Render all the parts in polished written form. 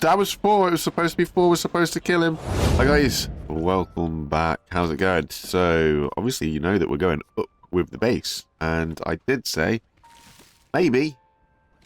That was 4. It was supposed to be 4. Was supposed to kill him. Hi guys, welcome back. How's it going? So obviously you know that we're going up with the base, and I did say maybe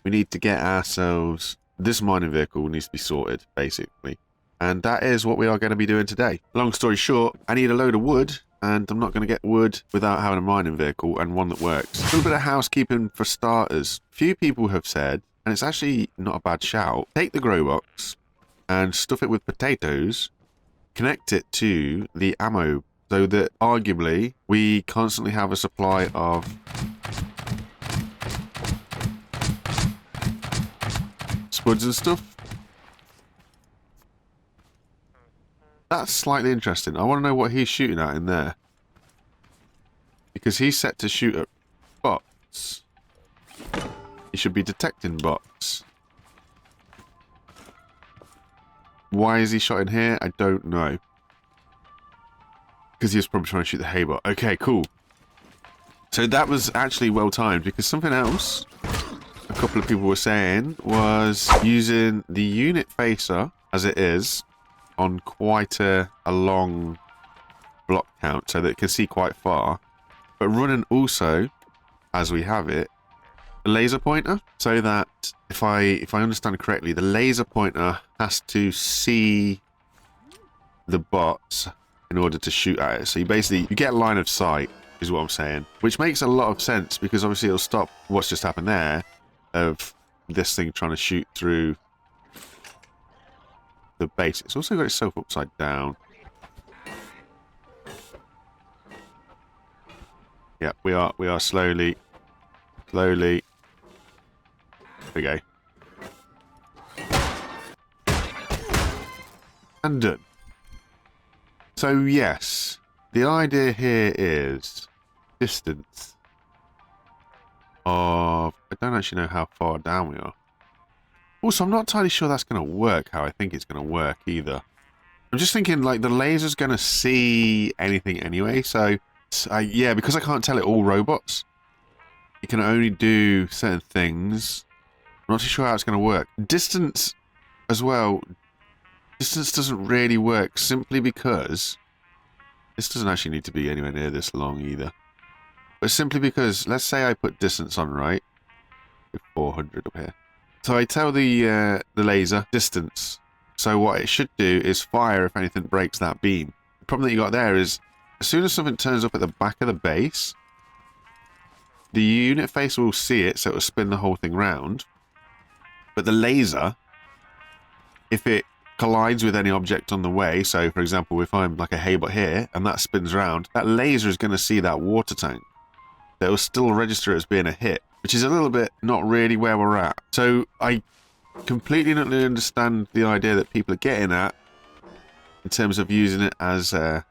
we need to get ourselves this mining vehicle needs to be sorted basically, and that is what we are going to be doing today. Long story short, I need a load of wood, and I'm not going to get wood without having a mining vehicle and one that works. A little bit of housekeeping for starters. Few people have said, and it's actually not a bad shout, take the grow box and stuff it with potatoes, connect it to the ammo so that arguably we constantly have a supply of spuds and stuff. That's slightly interesting. I want to know what he's shooting at in there, because he's set to shoot at bots. He should be detecting bots. Why is he shot in here? I don't know. Because he was probably trying to shoot the hay bot. Okay, cool. So that was actually well timed, because something else a couple of people were saying was using the unit facer as it is on quite a long block count so that it can see quite far, but running also, as we have it, a laser pointer, so that if I understand correctly, the laser pointer has to see the bots in order to shoot at it. So you get a line of sight, is what I'm saying, which makes a lot of sense, because obviously it'll stop what's just happened there of this thing trying to shoot through the base. It's also got itself upside down. Yeah, we are slowly. There we go. And done. So yes, the idea here is distance of, I don't actually know how far down we are. Also, I'm not entirely sure that's going to work how I think it's going to work either. I'm just thinking like the laser's going to see anything anyway, so yeah, because I can't tell it all robots, it can only do certain things. I'm not too sure how it's going to work. Distance as well. Distance doesn't really work simply because this doesn't actually need to be anywhere near this long either. But simply because, let's say I put distance on, right? With 400 up here. So I tell the laser distance. So what it should do is fire if anything breaks that beam. The problem that you got there is, as soon as something turns up at the back of the base, the unit face will see it, so it will spin the whole thing round. But the laser, if it collides with any object on the way, so for example, if I'm like a haybot here and that spins round, that laser is going to see that water tank. It will still register as being a hit, which is a little bit not really where we're at. So I completely not really understand the idea that people are getting at in terms of using it as a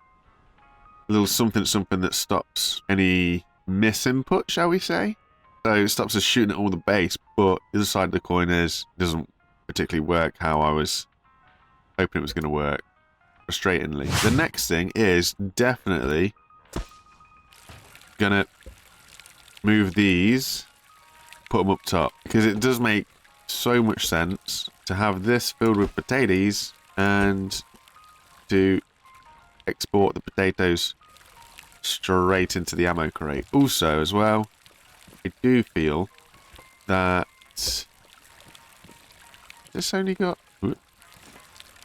little something that stops any misinput, shall we say. So it stops us shooting at all the base, but the other side of the coin is it doesn't particularly work how I was hoping it was going to work, frustratingly. The next thing is definitely gonna move these, put them up top, because it does make so much sense to have this filled with potatoes and to export the potatoes straight into the ammo crate. Also as well, I do feel that this only got,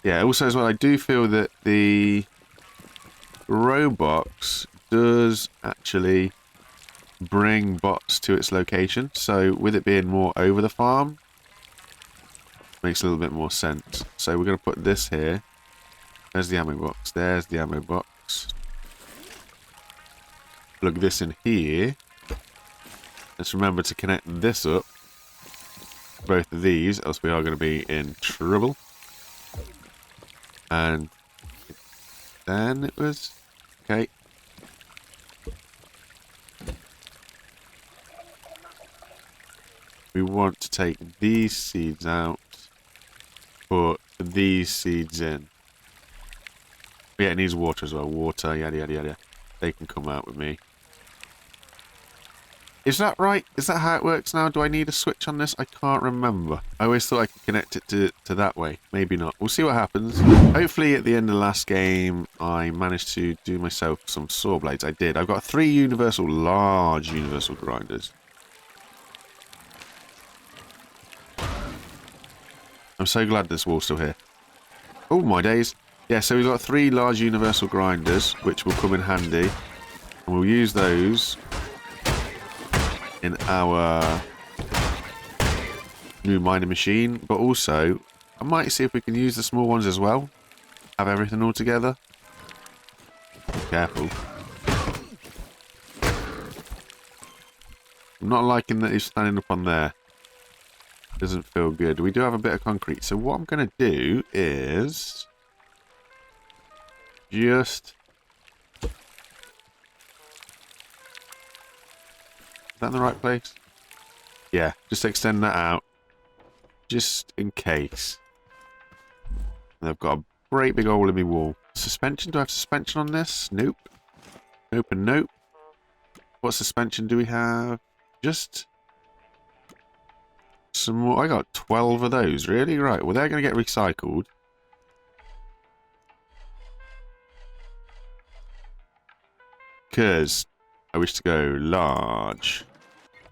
yeah, also as well, I do feel that the Roblox does actually bring bots to its location. So with it being more over the farm, makes a little bit more sense. So we're going to put this here. There's the ammo box. There's the ammo box. Plug this in here. Let's remember to connect this up. Both of these, else we are going to be in trouble. And then it was okay. We want to take these seeds out, put these seeds in. Yeah, it needs water as well. Water, yada yada yada. They can come out with me. Is that right? Is that how it works now? Do I need a switch on this? I can't remember. I always thought I could connect it to that way. Maybe not. We'll see what happens. Hopefully at the end of the last game, I managed to do myself some saw blades. I did. I've got 3 large universal grinders. I'm so glad this wall's still here. Oh, my days. Yeah, so we've got 3 large universal grinders, which will come in handy. And we'll use those in our new mining machine. But also, I might see if we can use the small ones as well. Have everything all together. Careful. I'm not liking that he's standing up on there. Doesn't feel good. We do have a bit of concrete. So what I'm going to do is just... Is that in the right place? Yeah, just extend that out. Just in case. And I've got a great big hole in my wall. Suspension? Do I have suspension on this? Nope. Nope and nope. What suspension do we have? Just... some more. I got 12 of those, really? Right, well, they're going to get recycled. Because I wish to go large.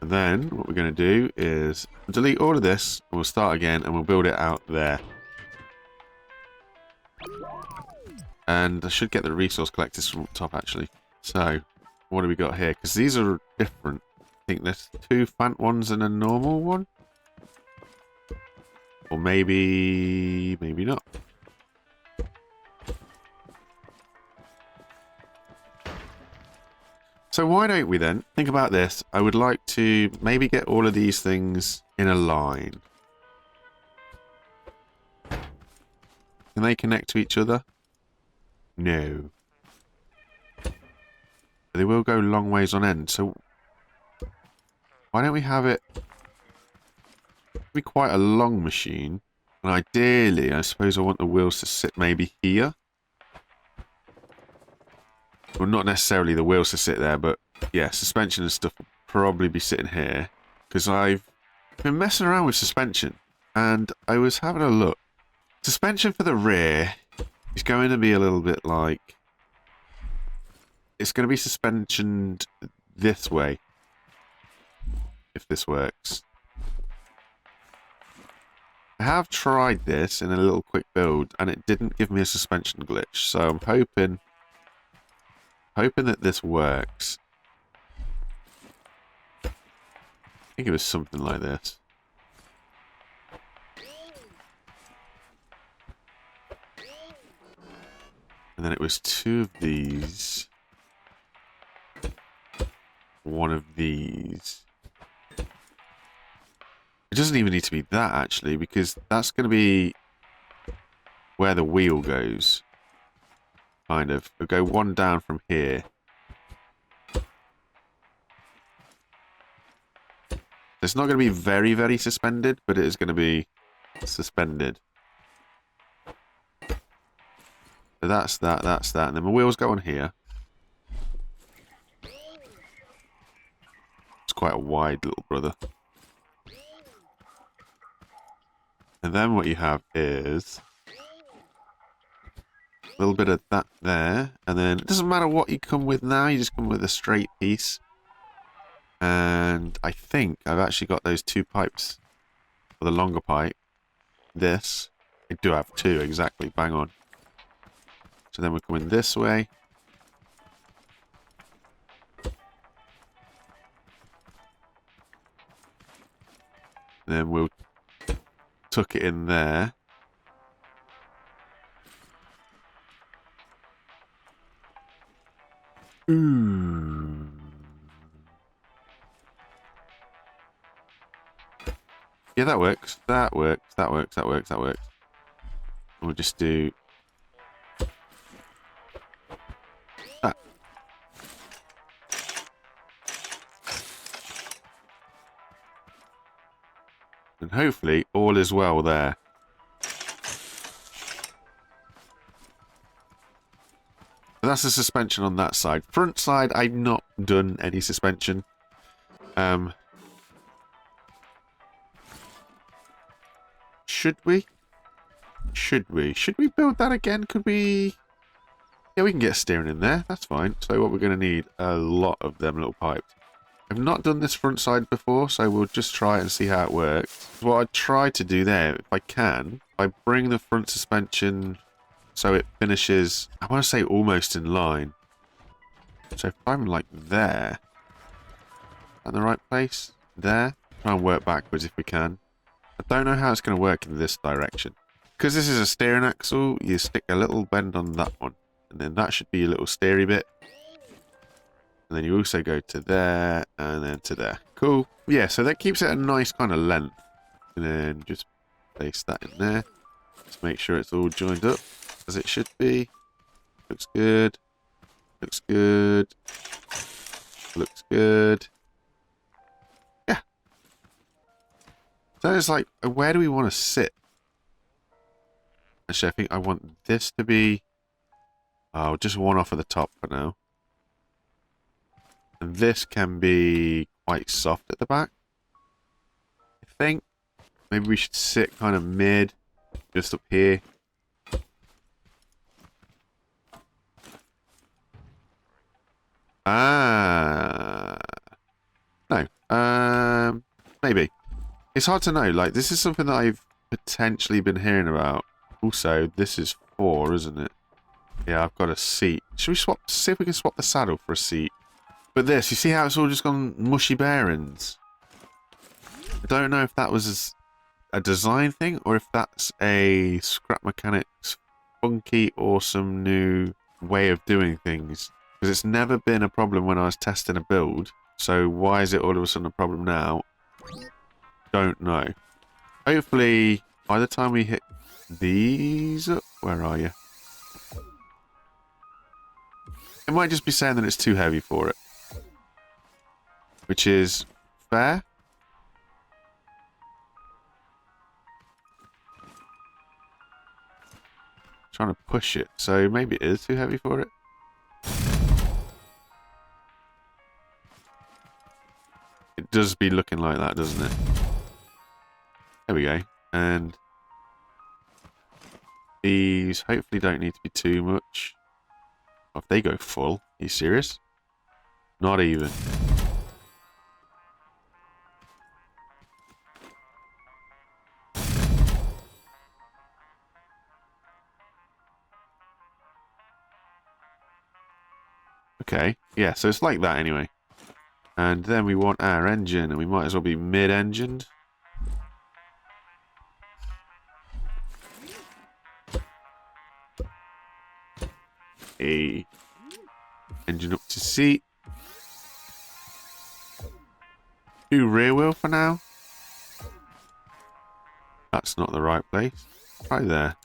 And then what we're going to do is delete all of this, and we'll start again, and we'll build it out there. And I should get the resource collectors from up top, actually. So, what do we got here? Because these are different. I think there's 2 Fant ones and a normal one. Or maybe not. So why don't we then think about this? I would like to maybe get all of these things in a line. Can they connect to each other? No. They will go long ways on end. So why don't we have it be quite a long machine? And ideally, I suppose I want the wheels to sit maybe here. Well, not necessarily the wheels to sit there, but yeah, suspension and stuff will probably be sitting here. Because I've been messing around with suspension, and I was having a look. Suspension for the rear is going to be a little bit like... It's going to be suspensioned this way, if this works. I have tried this in a little quick build, and it didn't give me a suspension glitch, so I'm hoping that this works. I think it was something like this. And then it was 2 of these. 1 of these. It doesn't even need to be that, actually, because that's going to be where the wheel goes. Kind of. It'll go 1 down from here. It's not going to be very, very suspended, but it is going to be suspended. So that's that, that's that. And then the wheels go on here. It's quite a wide little brother. And then what you have is a little bit of that there. And then it doesn't matter what you come with now. You just come with a straight piece. And I think I've actually got those 2 pipes for the longer pipe. This. I do have 2, exactly. Bang on. So then we're coming this way. Then we'll tuck it in there. Ooh. Yeah, that works. That works. That works. That works. That works. We'll just do that. And hopefully all is well there. That's the suspension on that side. Front side, I've not done any suspension. Um, should we? Should we? Should we build that again? Could we? Yeah, we can get steering in there. That's fine. So what we're going to need a lot of them little pipes. I've not done this front side before, so we'll just try it and see how it works. What I try to do there, if I can, I bring the front suspension so it finishes, I want to say almost in line. So if I'm like there, at the right place, there, try and work backwards if we can. I don't know how it's going to work in this direction. Because this is a steering axle, you stick a little bend on that one. And then that should be your little steery bit. And then you also go to there, and then to there. Cool. Yeah, so that keeps it a nice kind of length. And then just place that in there. Just make sure it's all joined up, as it should be. Looks good. Looks good. Looks good. Yeah. So it's like, where do we want to sit? Actually, I think I want this to be... Oh, just one off at the top for now. And this can be quite soft at the back. I think maybe we should sit kind of mid, just up here. No. Maybe. It's hard to know. Like, this is something that I've potentially been hearing about. Also, this is 4, isn't it? Yeah, I've got a seat. Should we swap? See if we can swap the saddle for a seat. But this, you see how it's all just gone mushy bearings? I don't know if that was a design thing or if that's a Scrap Mechanics funky, awesome new way of doing things. Because it's never been a problem when I was testing a build. So why is it all of a sudden a problem now? Don't know. Hopefully, by the time we hit these up, where are you? It might just be saying that it's too heavy for it. Which is fair. Trying to push it, so maybe it is too heavy for it. It does be looking like that, doesn't it? There we go. And these hopefully don't need to be too much. If they go full, are you serious? Not even. Okay, yeah, so it's like that anyway. And then we want our engine, and we might as well be mid-engined. Engine up to seat. Do rear wheel for now. That's not the right place. Try there.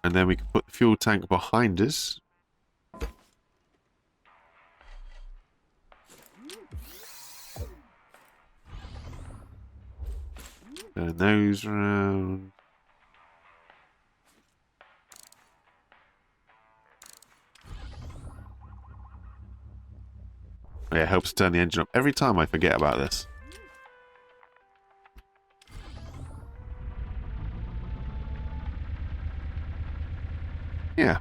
And then we can put the fuel tank behind us. Turn those around. Yeah, it helps turn the engine up. Every time I forget about this. Yeah.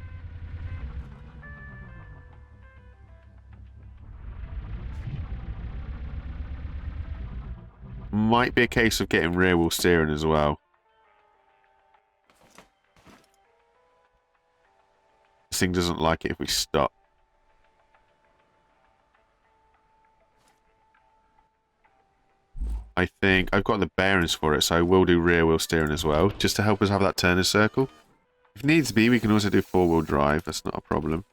Might be a case of getting rear wheel steering as well. This thing doesn't like it if we stop. I think I've got the bearings for it, so I will do rear wheel steering as well, just to help us have that turning circle. If needs be, we can also do 4-wheel drive. That's not a problem.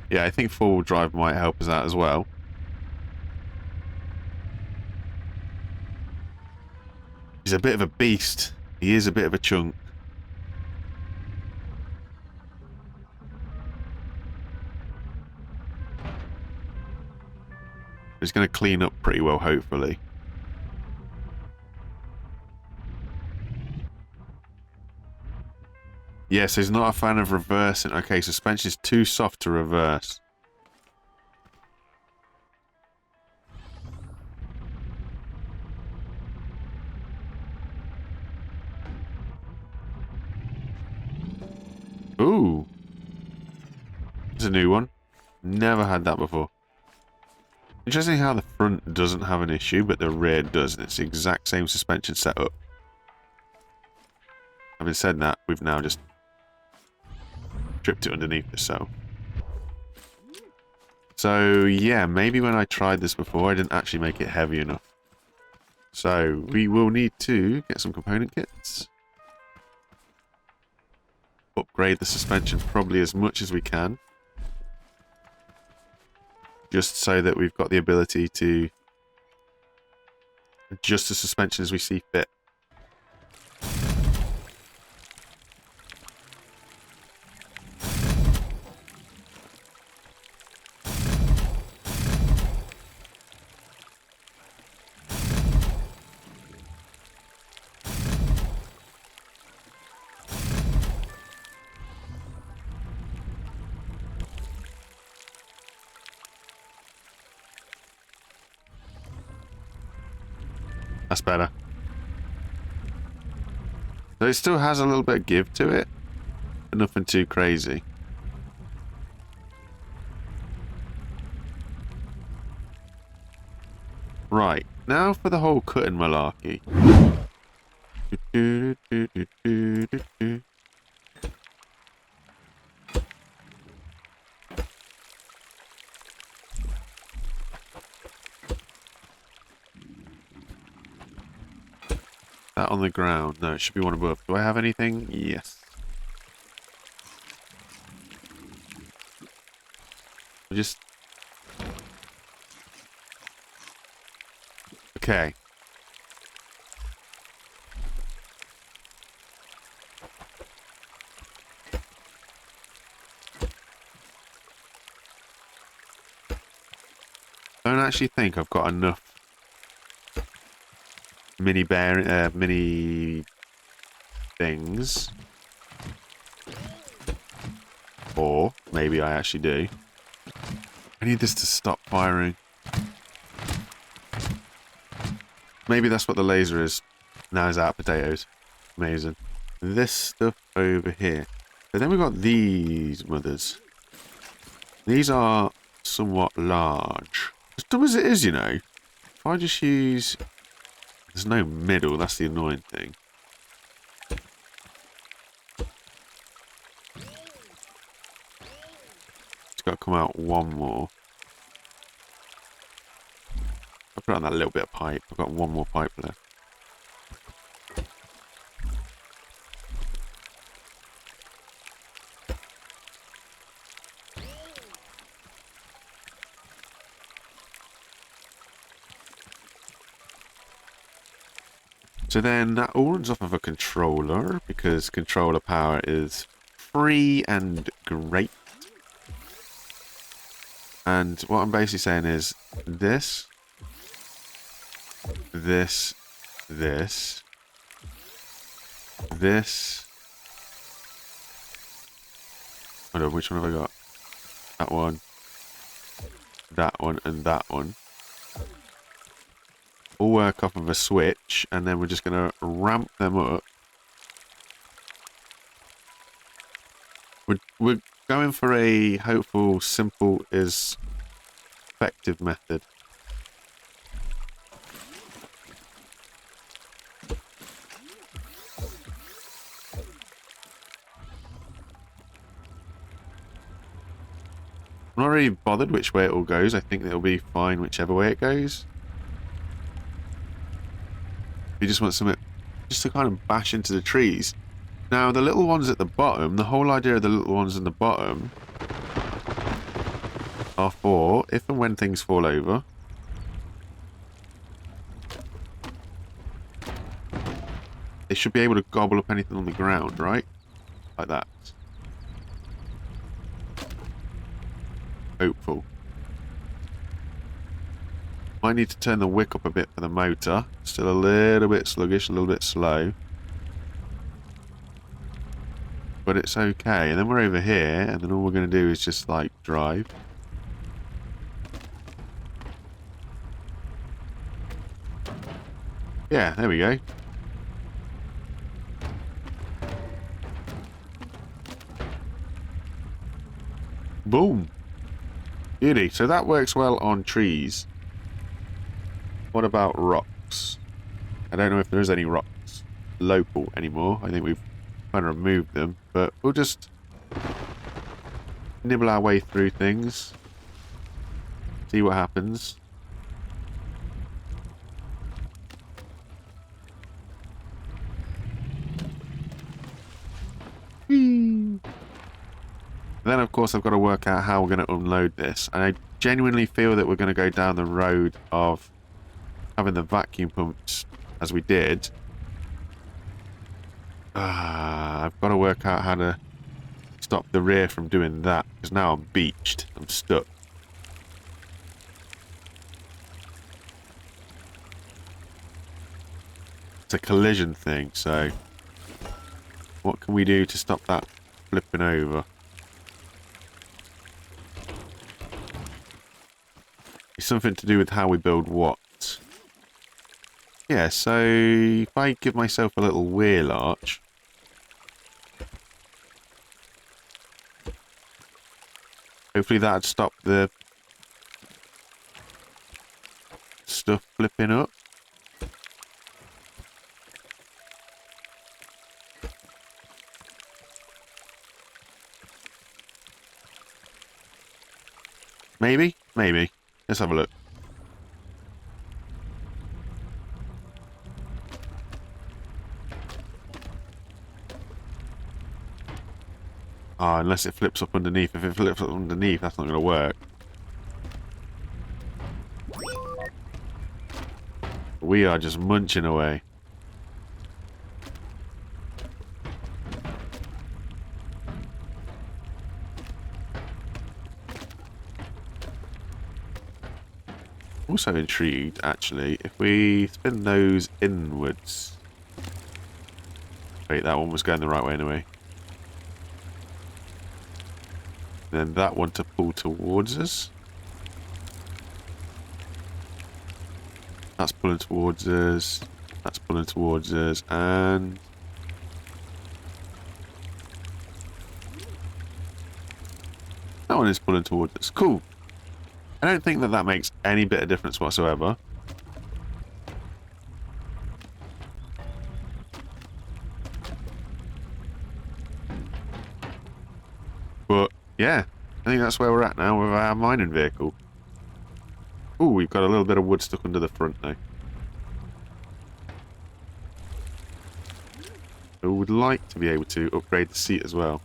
Yeah, I think 4-wheel drive might help us out as well. He's a bit of a beast. He is a bit of a chunk. He's going to clean up pretty well, hopefully. Yes, he's not a fan of reversing. Okay, suspension's too soft to reverse. Ooh. There's a new one. Never had that before. Interesting how the front doesn't have an issue, but the rear does, and it's the exact same suspension setup. Having said that, we've now just stripped it underneath itself. So, yeah, maybe when I tried this before, I didn't actually make it heavy enough. So, we will need to get some component kits. Upgrade the suspension probably as much as we can. Just so that we've got the ability to adjust the suspension as we see fit. That's better. So it still has a little bit of give to it, but nothing too crazy. Right, now for the whole cutting malarkey. That on the ground. No, it should be one above. Do I have anything? Yes. Just... Okay. I don't actually think I've got enough mini things. Or maybe I actually do. I need this to stop firing. Maybe that's what the laser is. Now it's out of potatoes. Amazing. This stuff over here. And then we've got these mothers. These are somewhat large. As dumb as it is, you know. If I just use... There's no middle, that's the annoying thing. It's got to come out one more. I'll put on that little bit of pipe. I've got one more pipe left. So then that all runs off of a controller, because controller power is free and great. And what I'm basically saying is this, this, this, this. Hold on, which one have I got? That one, and that one. All work off of a switch, and then we're just going to ramp them up. We're going for a hopeful, simple is effective method. I'm not really bothered which way it all goes. I think it'll be fine whichever way it goes. You just want something just to kind of bash into the trees. Now, the little ones at the bottom, the whole idea of the little ones in the bottom are for if and when things fall over. They should be able to gobble up anything on the ground, right? Like that. Hopeful. Might need to turn the wick up a bit for the motor. Still a little bit sluggish, a little bit slow. but it's okay. And then we're over here, and then all we're going to do is just, like, drive. Yeah, there we go. Boom. Beauty. So that works well on trees. What about rocks? I don't know if there is any rocks local anymore. I think we've kind of removed them, but we'll just nibble our way through things. See what happens. Whee! Then, of course, I've got to work out how we're going to unload this. And I genuinely feel that we're going to go down the road of having the vacuum pumps as we did. I've got to work out how to stop the rear from doing that, because now I'm beached. I'm stuck. It's a collision thing, so what can we do to stop that flipping over? It's something to do with how we build what. Yeah, so if I give myself a little wheel arch, hopefully that'd stop the stuff flipping up. Maybe? Maybe. Let's have a look. Ah, unless it flips up underneath. If it flips up underneath, that's not going to work. We are just munching away. Also intrigued, actually, if we spin those inwards. Wait, that one was going the right way anyway. Then that one to pull towards us. That's pulling towards us. That's pulling towards us. And that one is pulling towards us. Cool. I don't think that that makes any bit of difference whatsoever. But, yeah. I think that's where we're at now with our mining vehicle. Ooh, we've got a little bit of wood stuck under the front now. I would like to be able to upgrade the seat as well.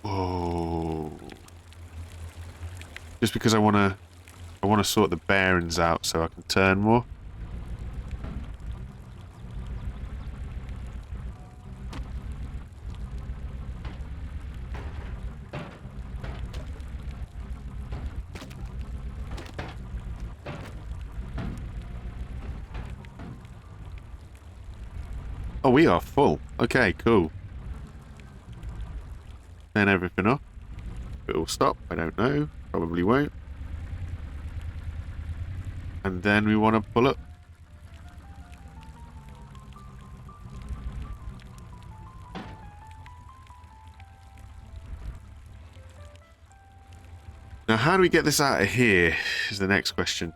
Oh. Just because I want to sort the bearings out so I can turn more. Oh, we are full. Okay, cool. Turn everything off. It'll stop. I don't know. Probably won't. And then we want to pull up. Now, how do we get this out of here is the next question.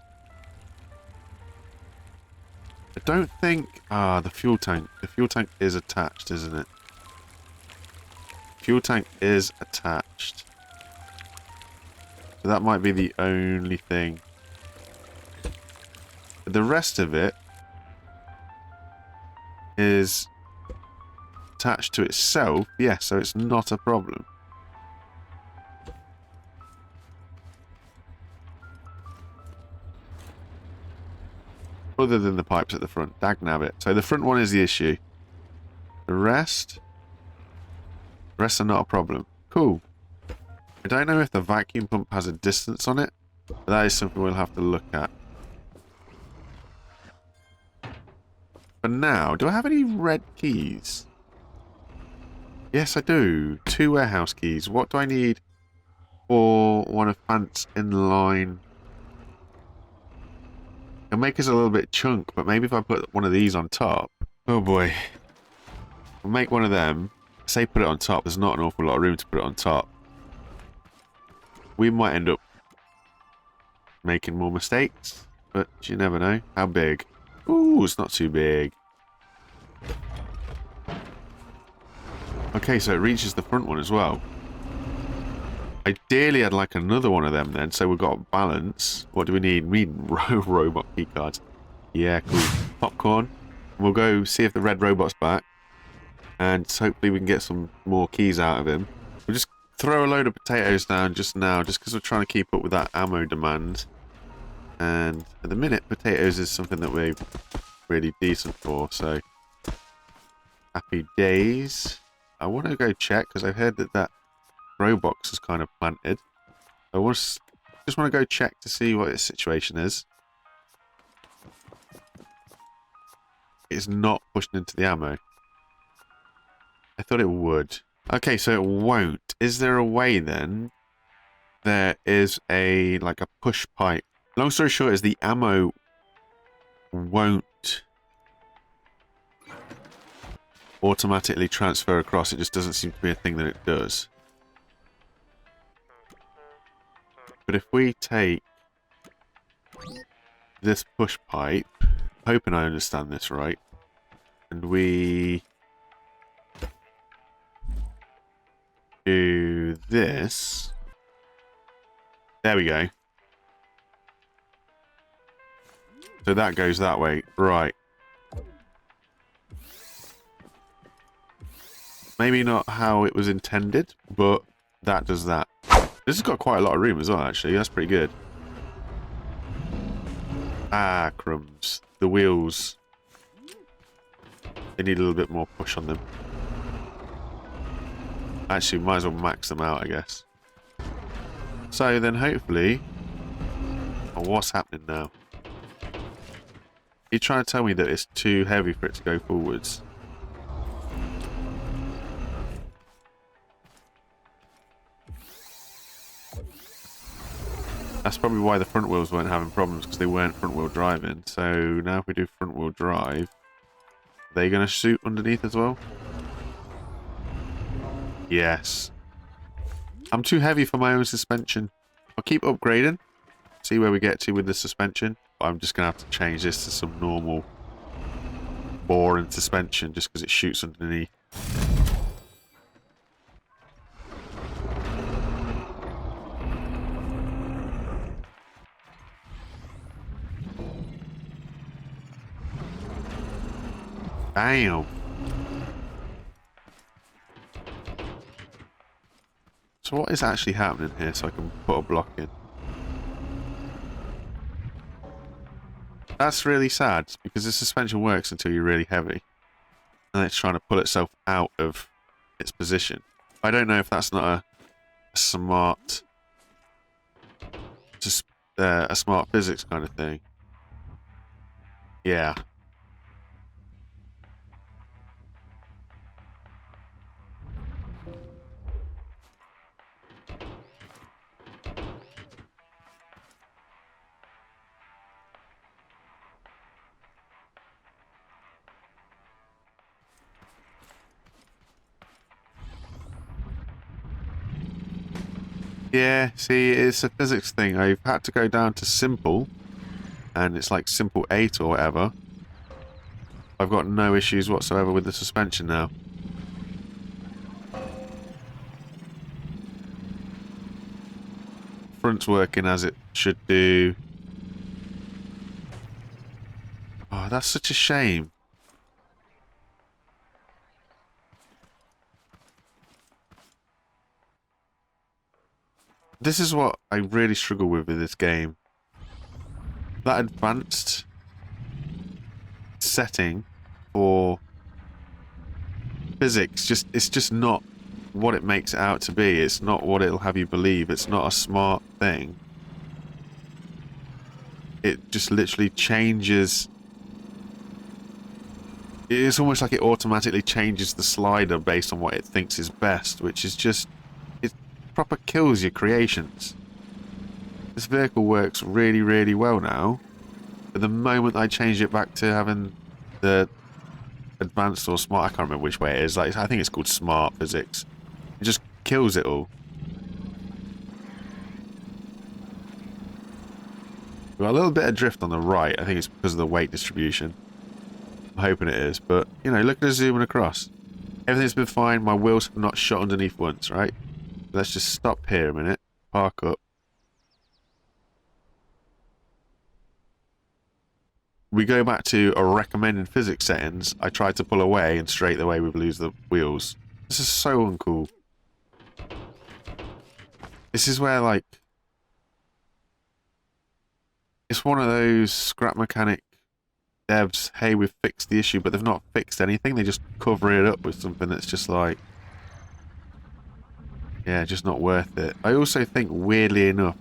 I don't think... Ah, the fuel tank. The fuel tank is attached, isn't it? Fuel tank is attached. So that might be the only thing. But the rest of it is attached to itself. Yeah, so it's not a problem. Other than the pipes at the front. Dagnabbit. So the front one is the issue. The rest are not a problem. Cool. I don't know if the vacuum pump has a distance on it, but that is something we'll have to look at. But for now, do I have any red keys? Yes, I do. 2 warehouse keys. What do I need for one of Fant's inline? It'll make us a little bit chunk, but maybe if I put one of these on top. Oh boy. We'll make one of them. Say put it on top. There's not an awful lot of room to put it on top. We might end up making more mistakes, but you never know. How big? Ooh, it's not too big. Okay, so it reaches the front one as well. Ideally, I'd like another one of them then, so we've got balance. What do we need? We need robot keycards. Yeah, cool. Popcorn. We'll go see if the red robot's back. And hopefully we can get some more keys out of him. We'll just throw a load of potatoes down just now, just because we're trying to keep up with that ammo demand. And at the minute, potatoes is something that we're really decent for, so... Happy days. I want to go check, because I've heard that that grow box is kind of planted. I just want to go check to see what its situation is. It's not pushing into the ammo. I thought it would. Okay, so it won't. Is there a way then? There is a like a push pipe. Long story short is the ammo won't automatically transfer across. It just doesn't seem to be a thing that it does. But if we take this push pipe, hoping I understand this right, and we do this, there we go. So that goes that way, right. Maybe not how it was intended, but that does that. This has got quite a lot of room as well, actually. That's pretty good. Ah, crumbs. The wheels. They need a little bit more push on them. Actually, might as well max them out, I guess. So then hopefully... Oh, what's happening now? You're trying to tell me that it's too heavy for it to go forwards. That's probably why the front wheels weren't having problems, because they weren't front wheel driving. So now if we do front wheel drive, are they going to shoot underneath as well? Yes. I'm too heavy for my own suspension. I'll keep upgrading, see where we get to with the suspension. But I'm just going to have to change this to some normal, boring suspension just because it shoots underneath. Damn. So what is actually happening here so I can put a block in? That's really sad because the suspension works until you're really heavy. And it's trying to pull itself out of its position. I don't know if that's not a smart... just a smart physics kind of thing. Yeah. Yeah, see, it's a physics thing. I've had to go down to simple, and it's like simple 8 or whatever. I've got no issues whatsoever with the suspension now. Front's working as it should do. Oh, that's such a shame. This is what I really struggle with this game. That advanced setting for physics, it's just not what it makes it out to be. It's not what it'll have you believe. It's not a smart thing. It just literally changes It's almost like it automatically changes the slider based on what it thinks is best, which is just... it proper kills your creations. This vehicle works really, really well now. But the moment I change it back to having the advanced or smart, I can't remember which way it is. Like, I think it's called smart physics. It just kills it all. We've got a little bit of drift on the right. I think it's because of the weight distribution. I'm hoping it is, but, you know, look at us zooming across. Everything's been fine. My wheels have not shot underneath once, right? Let's just stop here a minute. Park up. We go back to a recommended physics settings. I tried to pull away and straight away we lose the wheels. This is so uncool. This is where, like... it's one of those scrap mechanic devs, hey, we've fixed the issue, but they've not fixed anything. They just cover it up with something that's just like... yeah, just not worth it. I also think, weirdly enough,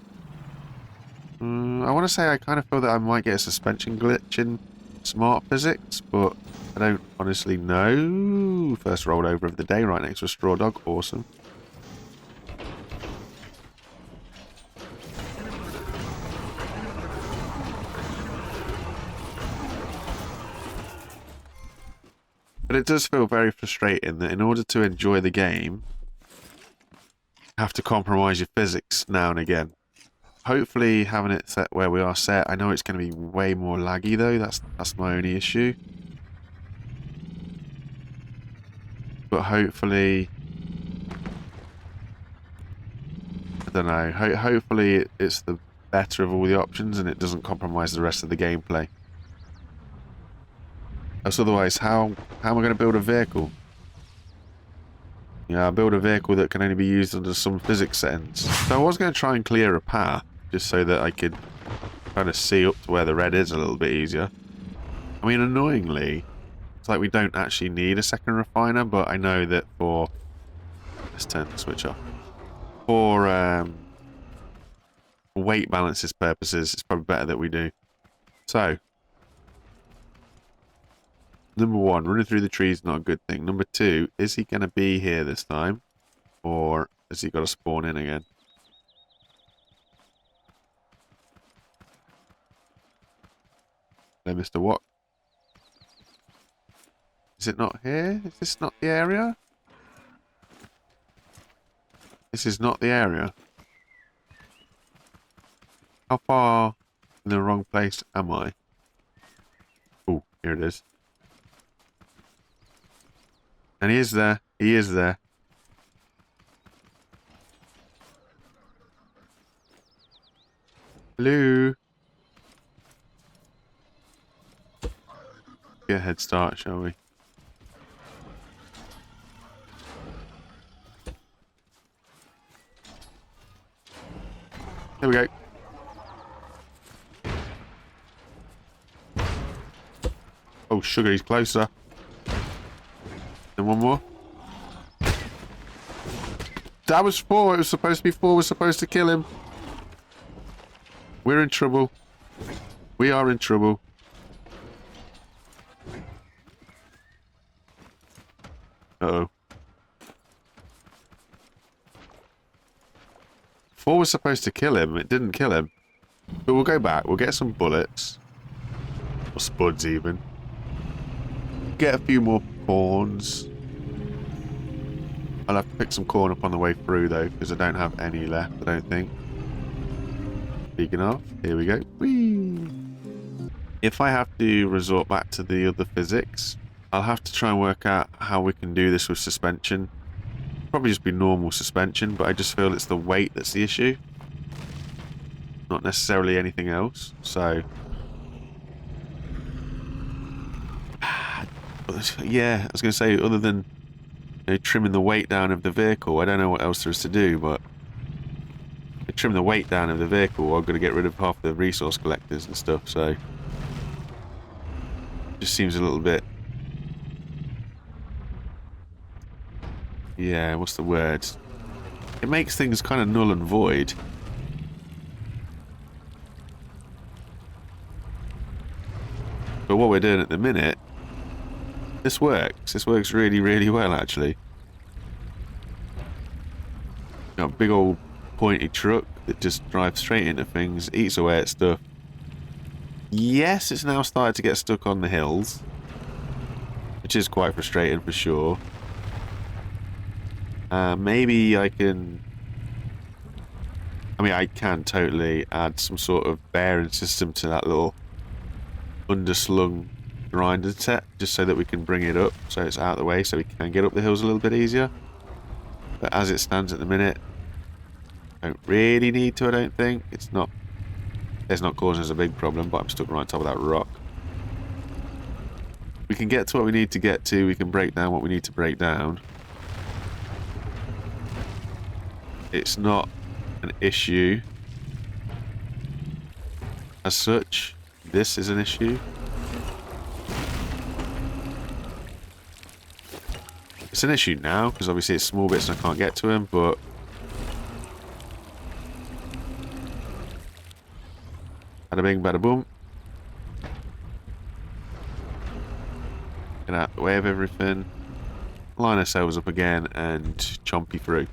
I want to say I kind of feel that I might get a suspension glitch in smart physics, but I don't honestly know. First rollover of the day right next to a straw dog. Awesome. But it does feel very frustrating that in order to enjoy the game, you have to compromise your physics now and again. Hopefully having it set where we are set. I know it's going to be way more laggy though. That's my only issue. But hopefully... I don't know. Hopefully it's the better of all the options and it doesn't compromise the rest of the gameplay. Because otherwise, how am I going to build a vehicle? Yeah, I'll build a vehicle that can only be used under some physics settings. So I was going to try and clear a path, just so that I could kind of see up to where the red is a little bit easier. I mean, annoyingly, it's like we don't actually need a second refiner, but I know that for... let's turn the switch off. For weight balances purposes, it's probably better that we do. So... number one, running through the trees is not a good thing. Number two, is he going to be here this time? Or has he got to spawn in again? Hello, Mr. What? Is it not here? Is this not the area? This is not the area. How far in the wrong place am I? Oh, here it is. And he is there. He is there. Hello. Get a head start, shall we? There we go. Oh, sugar, he's closer. And one more. That was 4. It was supposed to be 4. We're supposed to kill him. We're in trouble. We are in trouble. Uh-oh. 4 was supposed to kill him. It didn't kill him. But we'll go back. We'll get some bullets. Or spuds, even. Get a few more pawns. I'll have to pick some corn up on the way through, though, because I don't have any left, I don't think. Speaking of, here we go. Whee! If I have to resort back to the other physics, I'll have to try and work out how we can do this with suspension. Probably just be normal suspension, but I just feel it's the weight that's the issue. Not necessarily anything else, so... yeah, I was going to say, other than trimming the weight down of the vehicle, I don't know what else there is to do, but trim the weight down of the vehicle, I'm going to get rid of half the resource collectors and stuff, so just seems a little bit, yeah, what's the word? It makes things kind of null and void. But what we're doing at the minute This works. This works really, really well, actually. Got a big old pointy truck that just drives straight into things, eats away at stuff. Yes, it's now started to get stuck on the hills, which is quite frustrating for sure. Maybe I can... I mean, I can totally add some sort of bearing system to that little underslung grinder set, just so that we can bring it up, so it's out of the way, so we can get up the hills a little bit easier. But as it stands at the minute, I don't really need to, I don't think. It's not causing us a big problem, but I'm stuck right on top of that rock. We can get to what we need to get to, we can break down what we need to break down. It's not an issue as such. This is an issue. It's an issue now, because obviously it's small bits and I can't get to him, but... Bada bing, bada boom. Get out of the way of everything. Line ourselves up again and chompy through.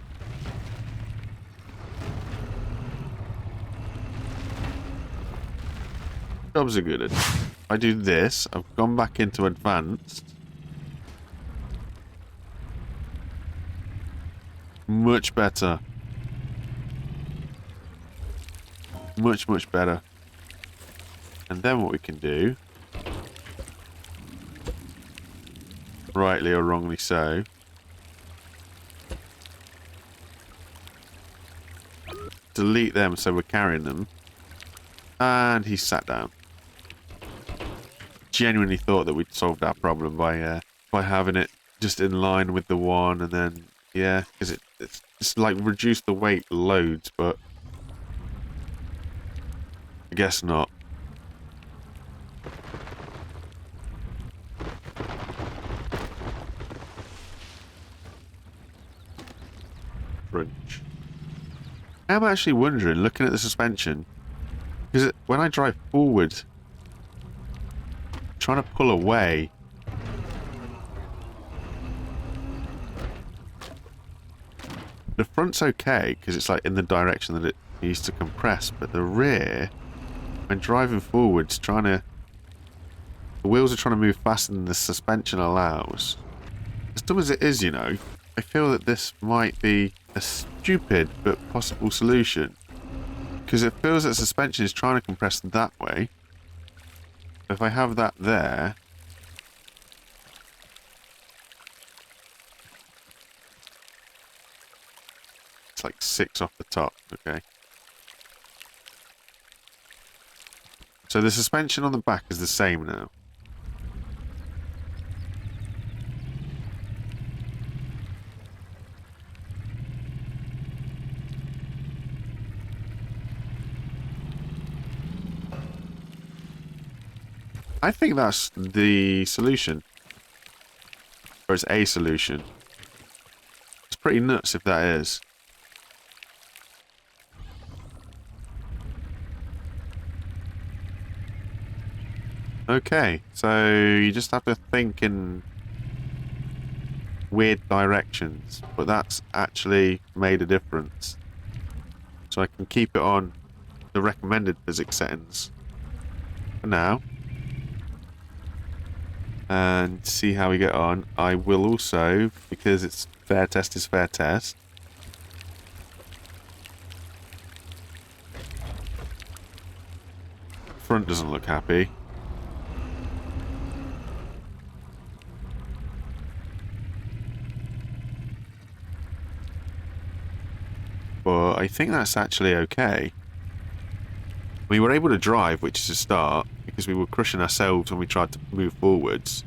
Jobs are good. If I do this, I've gone back into advanced. Much better. Much, much better. And then what we can do, rightly or wrongly so, delete them so we're carrying them. And he sat down. Genuinely thought that we'd solved our problem by having it just in line with the one, and then yeah, because it's like reduced the weight loads, but I guess not. Crunch. I'm actually wondering, looking at the suspension, because when I drive forward, trying to pull away, the front's okay because it's like in the direction that it needs to compress, but the rear, when driving forwards, the wheels are trying to move faster than the suspension allows. As dumb as it is, you know, I feel that this might be a stupid but possible solution, because it feels that suspension is trying to compress that way. If I have that there, it's like 6 off the top, okay. So the suspension on the back is the same now. I think that's the solution. Or it's a solution. It's pretty nuts if that is. Okay, so you just have to think in weird directions, but that's actually made a difference. So I can keep it on the recommended physics settings for now. And see how we get on. I will also, because it's fair test is fair test, front doesn't look happy. But I think that's actually okay. We were able to drive, which is a start, because we were crushing ourselves when we tried to move forwards.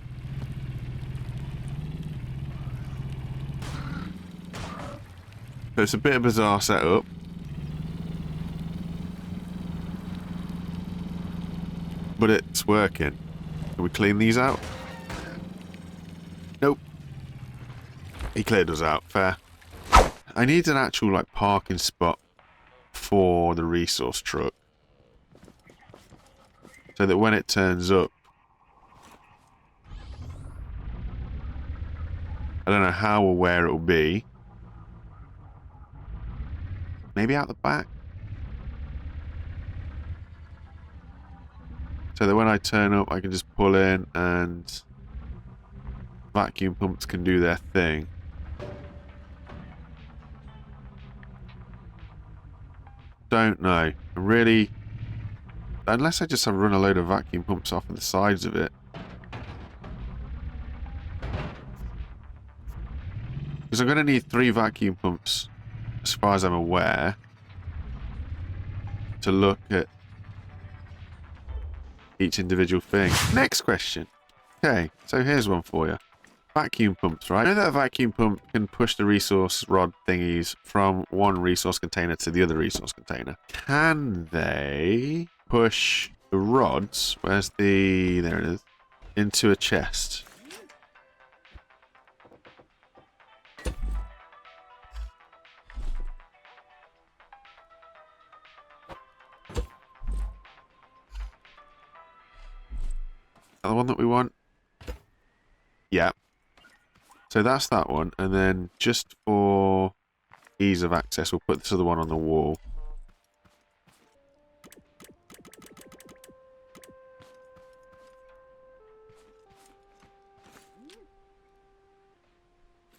So it's a bit of a bizarre setup. But it's working. Can we clean these out? Nope. He cleared us out. Fair. I need an actual like parking spot for the resource truck, so that when it turns up, I don't know how or where it will be. Maybe out the back? So that when I turn up, I can just pull in and vacuum pumps can do their thing. Don't know. Really, unless I just have run a load of vacuum pumps off of the sides of it. Because I'm going to need 3 vacuum pumps, as far as I'm aware, to look at each individual thing. Next question. Okay, so here's one for you. Vacuum pumps, right? I know that a vacuum pump can push the resource rod thingies from one resource container to the other resource container. Can they push the rods, where's the, there it is, into a chest? The one that we want? Yeah. So that's that one, and then just for ease of access, we'll put this other one on the wall.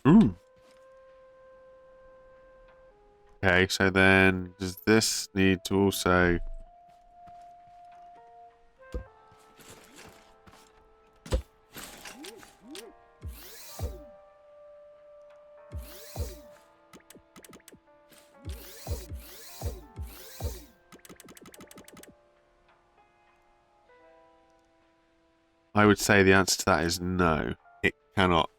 Ooh. Okay, so then does this need to also... I would say the answer to that is no. It cannot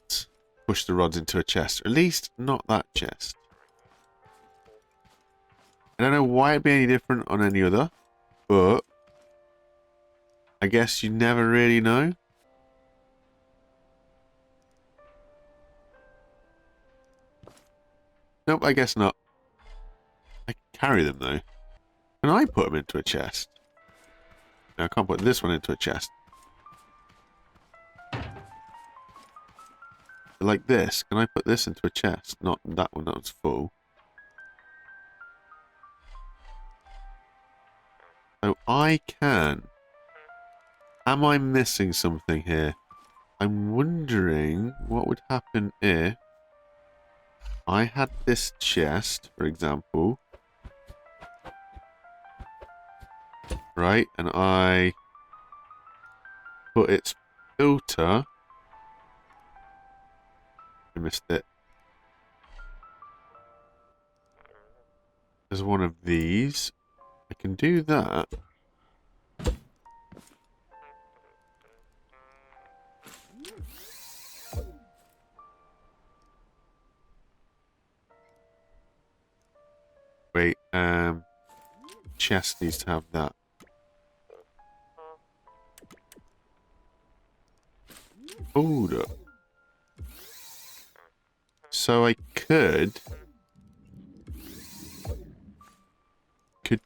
push the rods into a chest. Or at least not that chest. I don't know why it'd be any different on any other, but I guess you never really know. Nope, I guess not. I can carry them though. Can I put them into a chest? No, I can't put this one into a chest. Like this, can I put this into a chest? Not that one, that was full. So I can. Am I missing something here? I'm wondering what would happen if I had this chest, for example. Right, and I put its filter. I missed it. There's one of these. I can do that. Wait, chest needs to have that. Hold up. So I could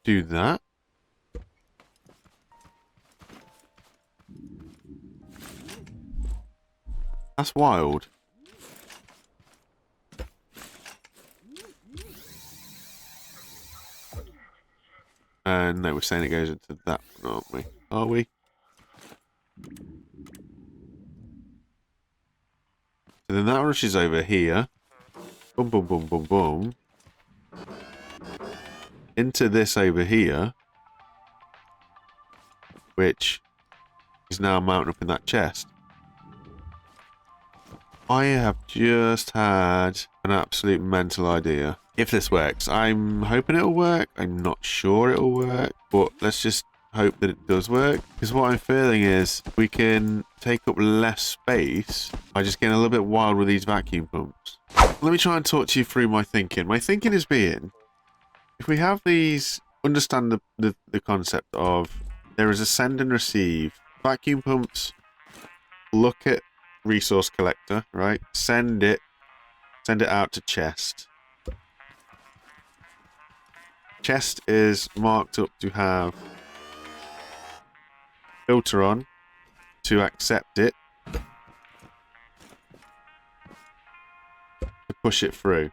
do that. That's wild. No, we're saying it goes into that one, aren't we? Are we? So then that rushes over here. Boom, boom, boom, boom, boom. Into this over here. Which is now mounted up in that chest. I have just had an absolute mental idea. If this works, I'm hoping it'll work. I'm not sure it'll work, but let's just hope that it does work. Because what I'm feeling is we can take up less space by just getting a little bit wild with these vacuum pumps. Let me try and talk to you through my thinking. My thinking is being, if we have these, understand the concept of there is a send and receive. Vacuum pumps look at resource collector, right? Send it out to chest. Chest is marked up to have filter on to accept it. push it through.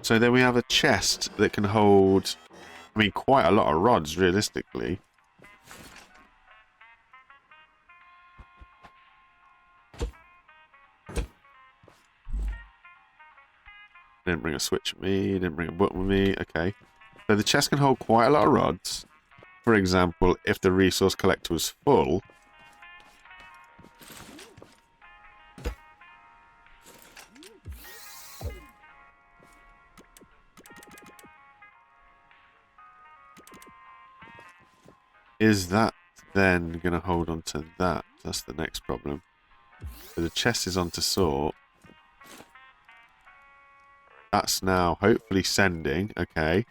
So then we have a chest that can hold, I mean, quite a lot of rods, realistically. Didn't bring a switch with me, didn't bring a button with me. Okay. So the chest can hold quite a lot of rods. For example, if the resource collector was full, is that then going to hold on to that? That's the next problem. So the chest is on to sort. That's now hopefully sending. Okay.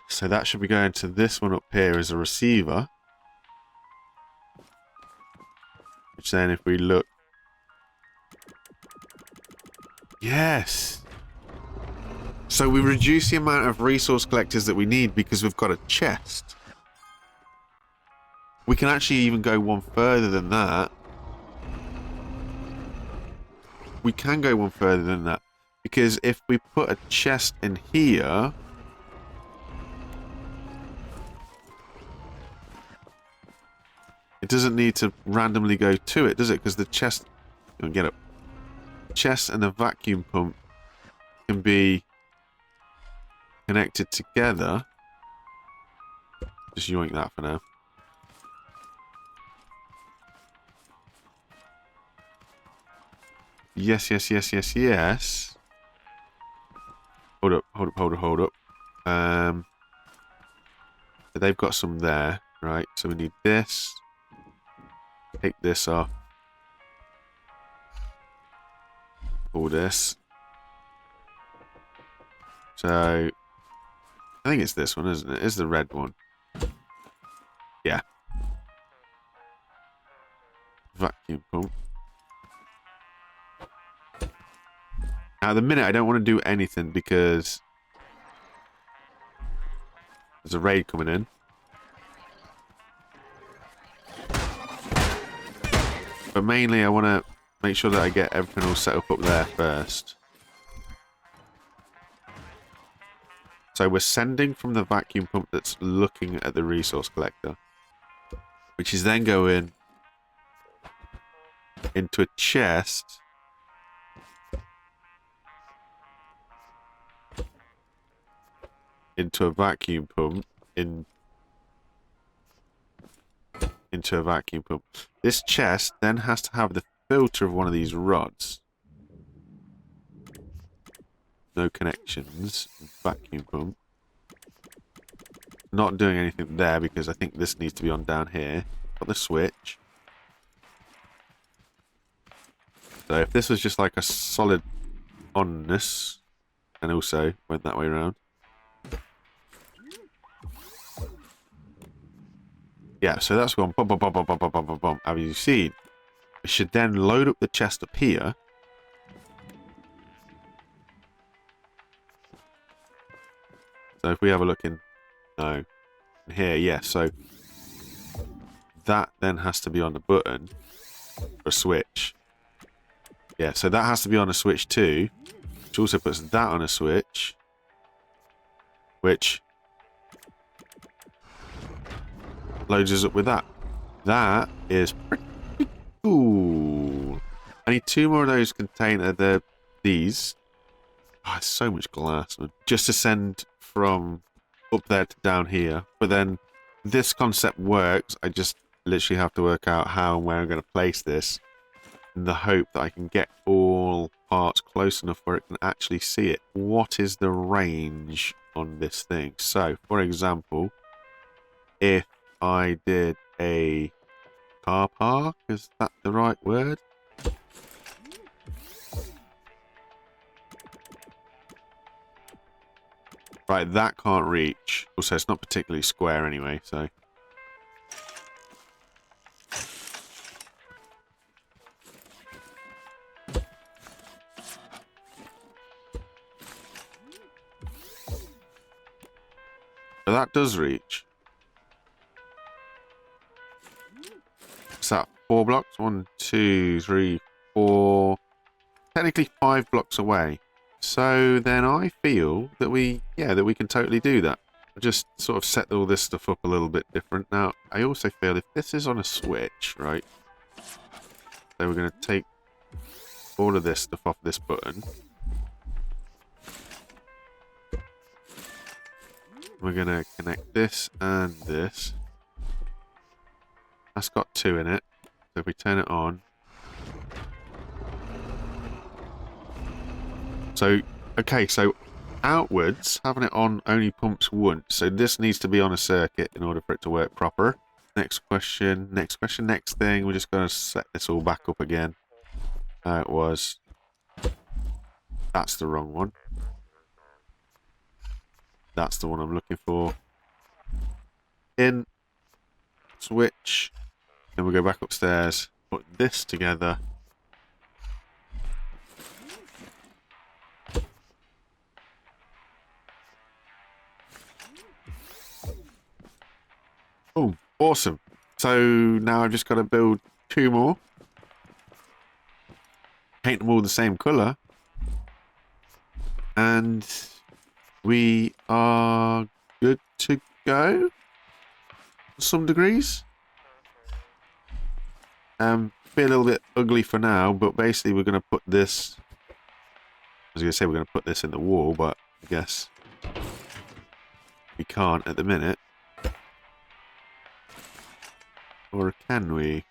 So that should be going to this one up here as a receiver. Which then if we look... Yes! So we reduce the amount of resource collectors that we need because we've got a chest. We can actually even go one further than that. We can go one further than that. Because if we put a chest in here... It doesn't need to randomly go to it, does it? Because the chest... Get up. Chest and the vacuum pump can be connected together. Just yoink that for now. Yes, yes, yes, yes, yes. Hold up, hold up, hold up, hold up. They've got some there, right? So we need this. Take this off. All this. So, I think it's this one, isn't it? It's the red one. Yeah. Vacuum pump. Now, at the minute, I don't want to do anything because there's a raid coming in. But mainly, I want to make sure that I get everything all set up there first. So we're sending from the vacuum pump that's looking at the resource collector, which is then going into a chest into a vacuum pump into a vacuum pump. This chest then has to have the filter of one of these rods. No connections. Vacuum pump. Not doing anything there because I think this needs to be on down here. Got the switch. So if this was just like a solid onness, and also went that way around. Yeah, so that's gone bum, bum, bum, bum, bum, bum, bum, bum, bum. Have you seen? We should then load up the chest up here. So if we have a look in... No. Here, yeah, so... That then has to be on the button. For a switch. Yeah, so that has to be on a switch too. Which also puts that on a switch. Which... loads us up with that. That is pretty cool. I need 2 more of those container. These. Oh, it's so much glass, man. Just to send from up there to down here. But then this concept works. I just literally have to work out how and where I'm going to place this. In the hope that I can get all parts close enough where it can actually see it. What is the range on this thing? So, for example, if I did a car park, is that the right word? Right, that can't reach. Also, it's not particularly square anyway, so... But that does reach. Is that 4 blocks? 1, 2, 3, 4. technically 5 blocks away. So then I feel that we can totally do that. Just sort of set all this stuff up a little bit different. Now, I also feel if this is on a switch, right? So we're going to take all of this stuff off this button. We're going to connect this and this. That's got 2 in it. So if we turn it on. So, okay, so outwards, having it on only pumps once. So this needs to be on a circuit in order for it to work proper. Next question, next thing. We're just going to set this all back up again. How it was. That's the wrong one. That's the one I'm looking for. In. Switch. Then we go back upstairs. Put this together. Oh, awesome. So now I've just got to build 2 more. Paint them all the same colour. And we are good to go. Some degrees. Be a little bit ugly for now, but basically we're going to put this... I was going to say we're going to put this in the wall, but I guess we can't at the minute. Or can we?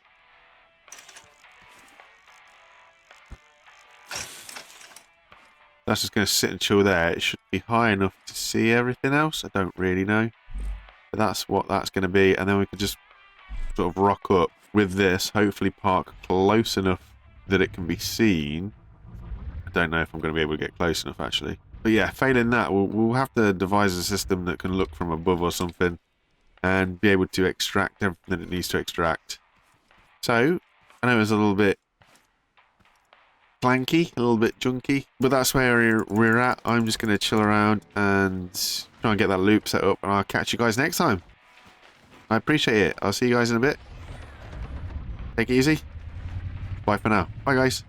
That's just going to sit and chill there. It should be high enough to see everything else. I don't really know. But that's what that's going to be. And then we can just sort of rock up with this. Hopefully park close enough that it can be seen. I don't know if I'm going to be able to get close enough, actually. But yeah, failing that, we'll have to devise a system that can look from above or something. And be able to extract everything that it needs to extract. So, I know it's a little bit clanky, a little bit junky, but that's where we're at. I'm just going to chill around and try and get that loop set up, and I'll catch you guys next time. I appreciate it. I'll see you guys in a bit. Take it easy. Bye for now. Bye, guys.